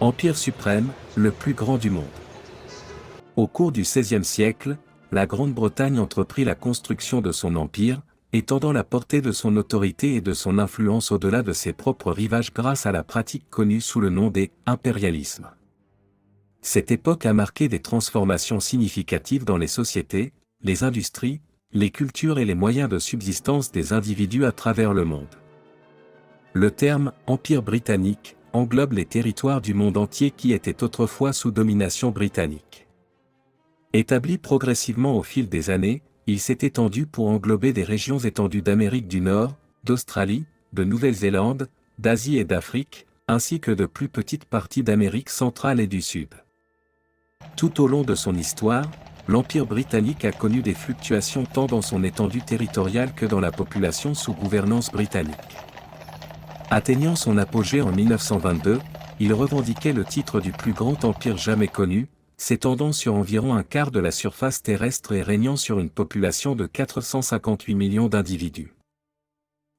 Empire suprême, le plus grand du monde. Au cours du XVIe siècle, la Grande-Bretagne entreprit la construction de son empire, étendant la portée de son autorité et de son influence au-delà de ses propres rivages grâce à la pratique connue sous le nom des impérialismes. Cette époque a marqué des transformations significatives dans les sociétés, les industries, les cultures et les moyens de subsistance des individus à travers le monde. Le terme « Empire britannique » englobe les territoires du monde entier qui étaient autrefois sous domination britannique. Établi progressivement au fil des années, il s'est étendu pour englober des régions étendues d'Amérique du Nord, d'Australie, de Nouvelle-Zélande, d'Asie et d'Afrique, ainsi que de plus petites parties d'Amérique centrale et du Sud. Tout au long de son histoire, l'Empire britannique a connu des fluctuations tant dans son étendue territoriale que dans la population sous gouvernance britannique. Atteignant son apogée en 1922, il revendiquait le titre du plus grand empire jamais connu, s'étendant sur environ un quart de la surface terrestre et régnant sur une population de 458 millions d'individus.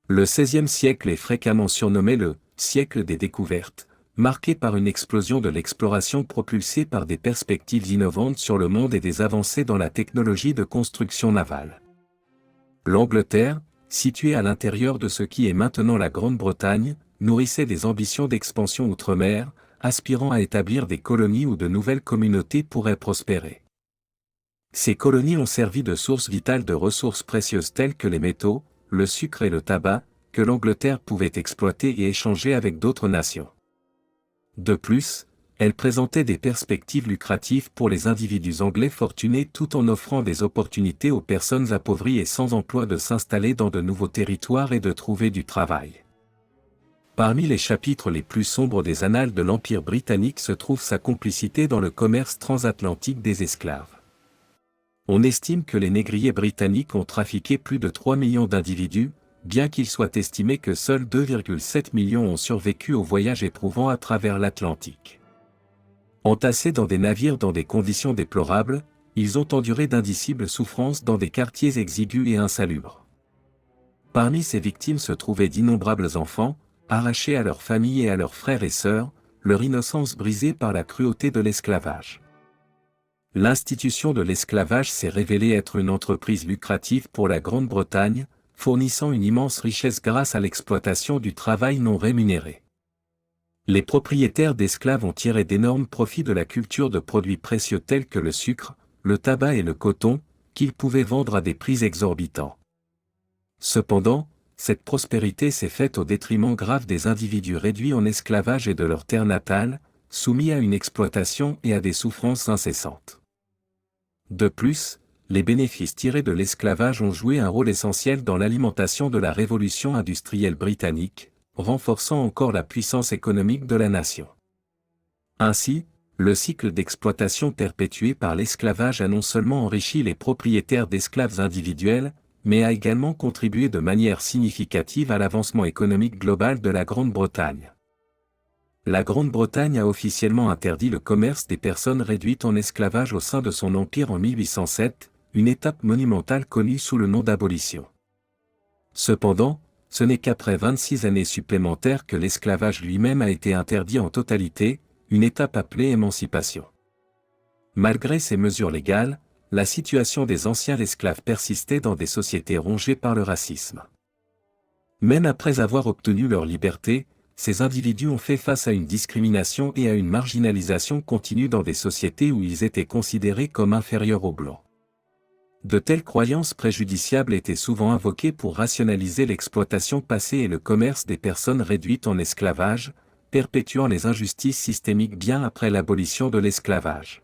Le XVIe siècle est fréquemment surnommé le « siècle des découvertes », marqué par une explosion de l'exploration propulsée par des perspectives innovantes sur le monde et des avancées dans la technologie de construction navale. L'Angleterre, située à l'intérieur de ce qui est maintenant la Grande-Bretagne, nourrissait des ambitions d'expansion outre-mer, aspirant à établir des colonies où de nouvelles communautés pourraient prospérer. Ces colonies ont servi de source vitale de ressources précieuses telles que les métaux, le sucre et le tabac, que l'Angleterre pouvait exploiter et échanger avec d'autres nations. De plus, elles présentaient des perspectives lucratives pour les individus anglais fortunés tout en offrant des opportunités aux personnes appauvries et sans emploi de s'installer dans de nouveaux territoires et de trouver du travail. Parmi les chapitres les plus sombres des annales de l'Empire britannique se trouve sa complicité dans le commerce transatlantique des esclaves. On estime que les négriers britanniques ont trafiqué plus de 3 millions d'individus, bien qu'il soit estimé que seuls 2,7 millions ont survécu au voyage éprouvant à travers l'Atlantique. Entassés dans des navires dans des conditions déplorables, ils ont enduré d'indicibles souffrances dans des quartiers exigus et insalubres. Parmi ces victimes se trouvaient d'innombrables enfants, arrachés à leurs familles et à leurs frères et sœurs, leur innocence brisée par la cruauté de l'esclavage. L'institution de l'esclavage s'est révélée être une entreprise lucrative pour la Grande-Bretagne, fournissant une immense richesse grâce à l'exploitation du travail non rémunéré. Les propriétaires d'esclaves ont tiré d'énormes profits de la culture de produits précieux tels que le sucre, le tabac et le coton, qu'ils pouvaient vendre à des prix exorbitants. Cependant, cette prospérité s'est faite au détriment grave des individus réduits en esclavage et de leur terre natale, soumis à une exploitation et à des souffrances incessantes. De plus, les bénéfices tirés de l'esclavage ont joué un rôle essentiel dans l'alimentation de la révolution industrielle britannique, renforçant encore la puissance économique de la nation. Ainsi, le cycle d'exploitation perpétué par l'esclavage a non seulement enrichi les propriétaires d'esclaves individuels, mais a également contribué de manière significative à l'avancement économique global de la Grande-Bretagne. La Grande-Bretagne a officiellement interdit le commerce des personnes réduites en esclavage au sein de son empire en 1807, une étape monumentale connue sous le nom d'abolition. Cependant, ce n'est qu'après 26 années supplémentaires que l'esclavage lui-même a été interdit en totalité, une étape appelée émancipation. Malgré ces mesures légales, la situation des anciens esclaves persistait dans des sociétés rongées par le racisme. Même après avoir obtenu leur liberté, ces individus ont fait face à une discrimination et à une marginalisation continue dans des sociétés où ils étaient considérés comme inférieurs aux Blancs. De telles croyances préjudiciables étaient souvent invoquées pour rationaliser l'exploitation passée et le commerce des personnes réduites en esclavage, perpétuant les injustices systémiques bien après l'abolition de l'esclavage.